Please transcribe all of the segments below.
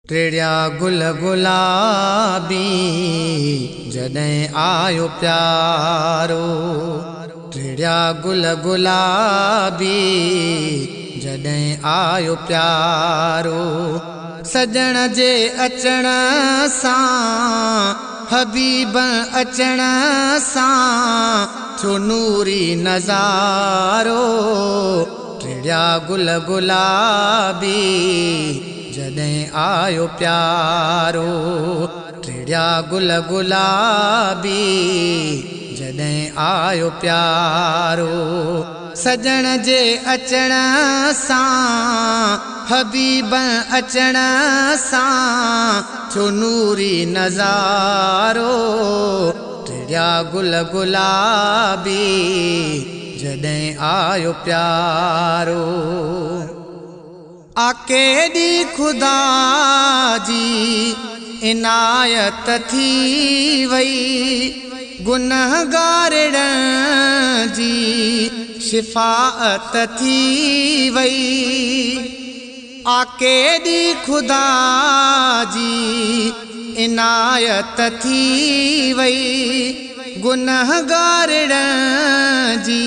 टेड़िया गुल गुलाबी जॾहिं आयो प्यारो। टेड़िया गुल गुलाबी जॾहिं आयो प्यारो। सजण जे अचण सां हबीब अचण सां थियो नूरी नज़ारो। टेड़िया गुल गुलाबी जॾहिं आयो प्यारो। टेड़िया गुल गुलाबी जॾहिं आयो प्यारो। सजण जे अचण सां हबीब अचण सां थियो नूरी नज़ारो। टेड़िया गुल गुलाबी जॾहिं आयो प्यारो। आके दी खुदा जी इनायत थी वई। गुनहगारन जी शिफाअत थी वई। आके दी खुदा जी इनायत थी वई। गुनहगारन जी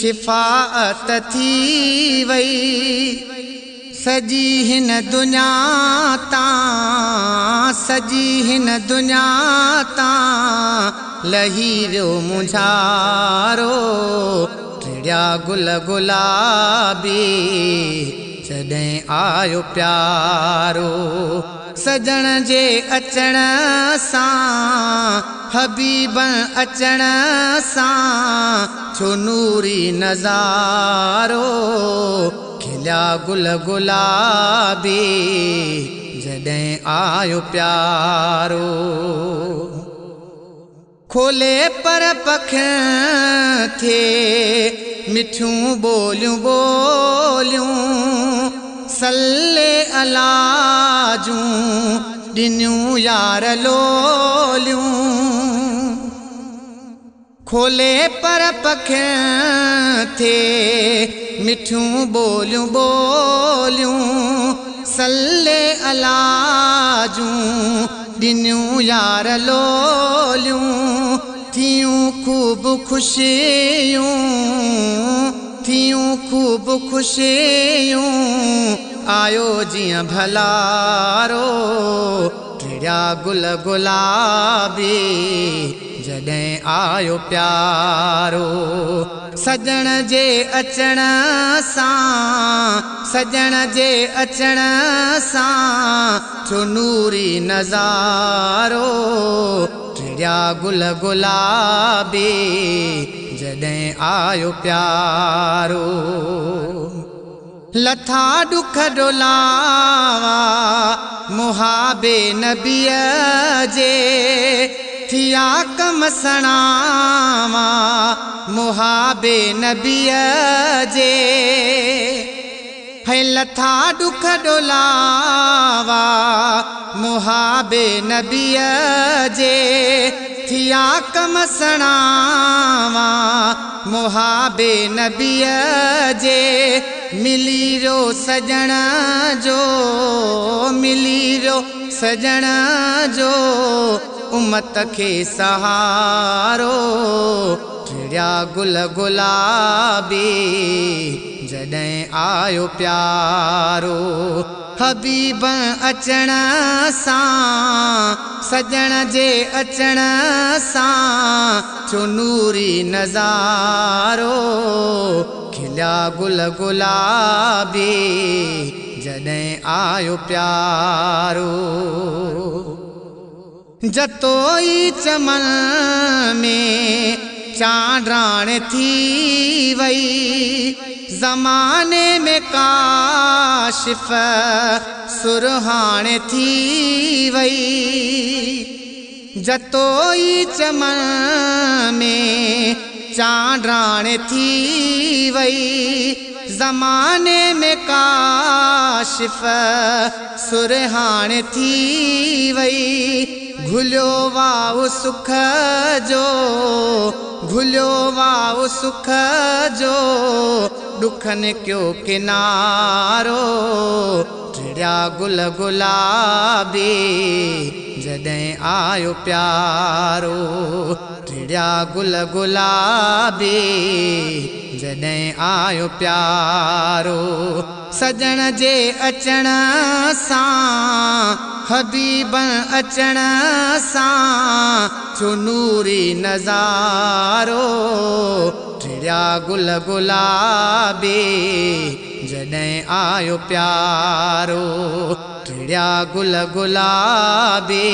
शिफाअत थी वई। सजी हिन दुनिया तां सजी हिन दुनिया तां लही वियो मुंझारो। टेड़िया गुल गुलाबी जॾहिं आयो प्यारो। सजण जे अचण सां हबीब अचण सां थियो नूरी नज़ारो। खिलिया गुल गुलाबी जॾहिं आयो प्यारो। खोले पर पखियूं थे मिठियूं ॿोलियूं ॿोलियूं। सल्ले अला जूं ॾिनियूं यार लोलियूं। खोले पर पखियूं थे मिठियूं ॿोलियूं ॿोलियूं। सल्ले अला जूं ॾिनियूं यार लोलियूं। थियूं खूब ख़ुशियूं थियूं खूब ख़ुशियूं आयो जीअं भलारो। टेड़िया गुल गुलाबी जॾहिं आयो प्यारो। सजण जे अचण सां सजण जे अचण सां थियो नूरी नज़ारो। टेड़िया गुल गुलाबी जॾहिं आयो प्यारो। लथा दुख डोलावा मुहाबे नबीअ जे। थिया कम सणावा मुहाबे नबीअ जे। है लथा दुख डोलावा मुहाबे नबीअ जे। थिया कम सणावा मुहाबे नबीअ जे। मिली रो सजण जो मिली रो सजण जो उम्मत खे सहारो। टेड़िया गुल गुलाबी जॾहिं आयो प्यारो। हबीब अचण सां सजण जे अचण सां थियो नूरी नज़ारो। खिलिया गुल गुलाबी जॾहिं आयो प्यारो। जतोई चमन में चांडाण थी वई। ज़माने में काशिफ सुरहाण थी वई। जतोई चमन में चांडाण थी वई। ज़माने में काशिफ सुरहाण थी वई। घुलियो वाउ सुख जो घुलियो वाउ सुख जो दुखन क्यों किनारो। टिड़िया गुल गुलाबी जॾहिं आयो प्यारो टिड़िया गुल गुलाबी जॾहिं आयो प्यारो सजण जे अचण सां हबीब अचण सां जो नूरी नज़ारो टिड़िया गुल गुलाबी जॾहिं आयो प्यारो टिड़िया गुल गुलाबी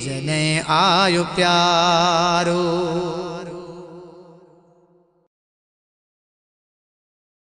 जॾहिं आयो प्यारो।